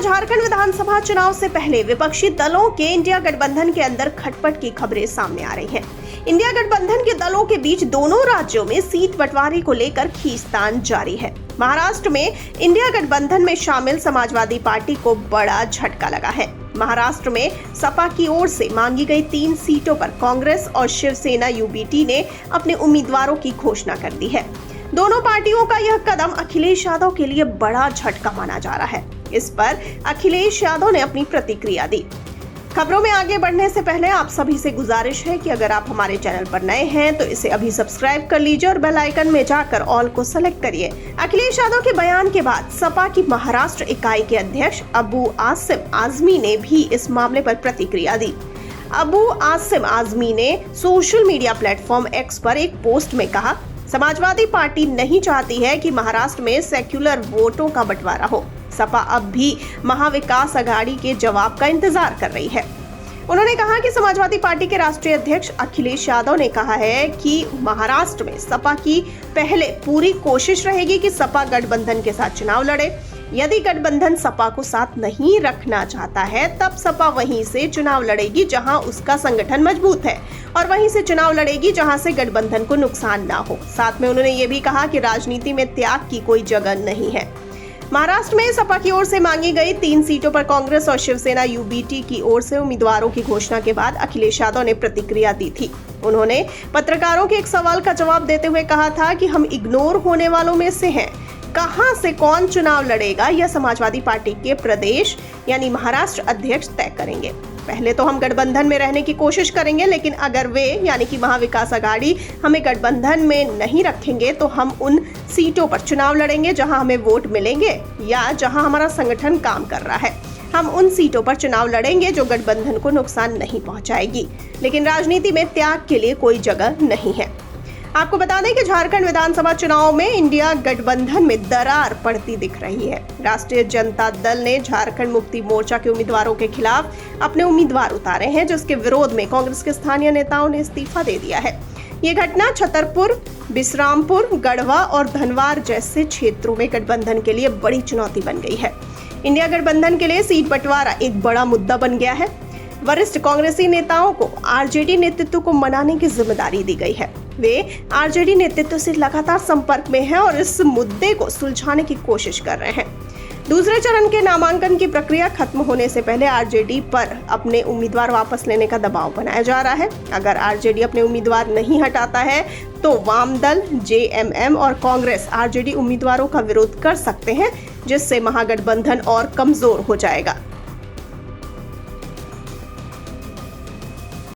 झारखंड विधानसभा चुनाव से पहले विपक्षी दलों के इंडिया गठबंधन के अंदर खटपट की खबरें सामने आ रही हैं। इंडिया गठबंधन के दलों के बीच दोनों राज्यों में सीट बंटवारे को लेकर खींचतान जारी है। महाराष्ट्र में इंडिया गठबंधन में शामिल समाजवादी पार्टी को बड़ा झटका लगा है। महाराष्ट्र में सपा की ओर से मांगी गई 3 सीटों पर कांग्रेस और शिवसेना यूबीटी ने अपने उम्मीदवारों की घोषणा कर दी है। दोनों पार्टियों का यह कदम अखिलेश यादव के लिए बड़ा झटका माना जा रहा है। इस पर अखिलेश यादव ने अपनी प्रतिक्रिया दी। खबरों में आगे बढ़ने से पहले आप सभी से गुजारिश है कि अगर आप हमारे चैनल पर नए हैं तो इसे अभी सब्सक्राइब कर लीजिए और बेल आइकन में जाकर ऑल को सेलेक्ट करिए। अखिलेश यादव के बयान के बाद सपा की महाराष्ट्र इकाई के अध्यक्ष अबू आसिम आजमी ने भी इस मामले पर प्रतिक्रिया दी। अबू आसिम आजमी ने सोशल मीडिया प्लेटफॉर्म एक्स पर एक पोस्ट में कहा, समाजवादी पार्टी नहीं चाहती है कि महाराष्ट्र में सेक्युलर वोटों का बंटवारा हो। सपा अब भी महाविकास आघाड़ी के जवाब का इंतजार कर रही है। उन्होंने कहा कि समाजवादी पार्टी के राष्ट्रीय अध्यक्ष अखिलेश यादव ने कहा है कि महाराष्ट्र में सपा की पहले पूरी कोशिश रहेगी कि सपा गठबंधन के साथ चुनाव लड़े। यदि गठबंधन सपा को साथ नहीं रखना चाहता है तब सपा वहीं से चुनाव लड़ेगी जहां उसका संगठन मजबूत है और वहीं से चुनाव लड़ेगी जहां से गठबंधन को नुकसान ना हो। साथ में उन्होंने ये भी कहा कि राजनीति में त्याग की कोई जगह नहीं है। महाराष्ट्र में सपा की ओर से मांगी गई 3 सीटों पर कांग्रेस और शिवसेना यूबीटी की ओर से उम्मीदवारों की घोषणा के बाद अखिलेश यादव ने प्रतिक्रिया दी थी। उन्होंने पत्रकारों के एक सवाल का जवाब देते हुए कहा था कि हम इग्नोर होने वालों में से हैं। कहां से कौन चुनाव लड़ेगा यह समाजवादी पार्टी के प्रदेश यानी महाराष्ट्र अध्यक्ष तय करेंगे। पहले तो हम गठबंधन में रहने की कोशिश करेंगे, लेकिन अगर वे यानी कि महाविकास आघाड़ी हमें गठबंधन में नहीं रखेंगे तो हम उन सीटों पर चुनाव लड़ेंगे जहां हमें वोट मिलेंगे या जहां हमारा संगठन काम कर रहा है। हम उन सीटों पर चुनाव लड़ेंगे जो गठबंधन को नुकसान नहीं पहुंचाएगी, लेकिन राजनीति में त्याग के लिए कोई जगह नहीं है। आपको बता दें कि झारखंड विधानसभा चुनाव में इंडिया गठबंधन में दरार पड़ती दिख रही है। राष्ट्रीय जनता दल ने झारखंड मुक्ति मोर्चा के उम्मीदवारों के खिलाफ अपने उम्मीदवार उतारे हैं, जिसके विरोध में कांग्रेस के स्थानीय नेताओं ने इस्तीफा दे दिया है। ये घटना छतरपुर, बिश्रामपुर, गढ़वा और धनवार जैसे क्षेत्रों में गठबंधन के लिए बड़ी चुनौती बन गई है। इंडिया गठबंधन के लिए सीट बंटवारा एक बड़ा मुद्दा बन गया है। वरिष्ठ कांग्रेसी नेताओं को आरजेडी नेतृत्व को मनाने की जिम्मेदारी दी गई है। वे आरजेडी नेतृत्व से लगातार संपर्क में हैं और इस मुद्दे को सुलझाने की कोशिश कर रहे हैं। दूसरे चरण के नामांकन की प्रक्रिया खत्म होने से पहले आरजेडी पर अपने उम्मीदवार वापस लेने का दबाव बनाया जा रहा है। अगर आरजेडी अपने उम्मीदवार नहीं हटाता है तो वाम दल, जेएमएम और कांग्रेस आरजेडी उम्मीदवारों का विरोध कर सकते हैं, जिससे महागठबंधन और कमजोर हो जाएगा।